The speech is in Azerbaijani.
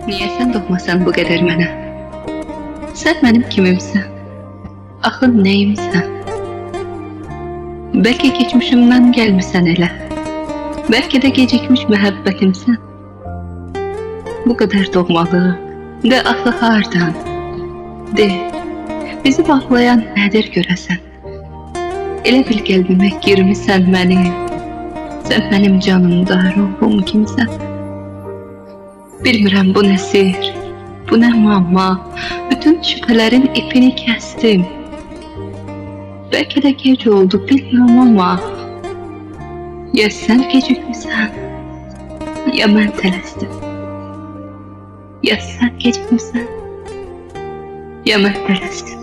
Niyə sən doğmasan bu qədər mənə? Sən mənim kimimsən? Axı nəyimsən? Bəlkə keçmişimdən gəlmisən elə. Bəlkə də gecikmiş məhəbbətimsən. Bu qədər doğmalı, də axı hardan? De, bizi bağlayan nədir görəsən? Elə bil qəlbimə girmisən mənim. Sən mənim canımda, ruhum kimsən? Bilmirəm bu nə sir, bu nə muamma. Bütün şübhələrin ipini kəstim. Bəlkə də gec oldu, bilmirəm amma ya sən gecikmisən, ya mən tələsdim. Ya sən gecikmisən, ya mən tələsdim.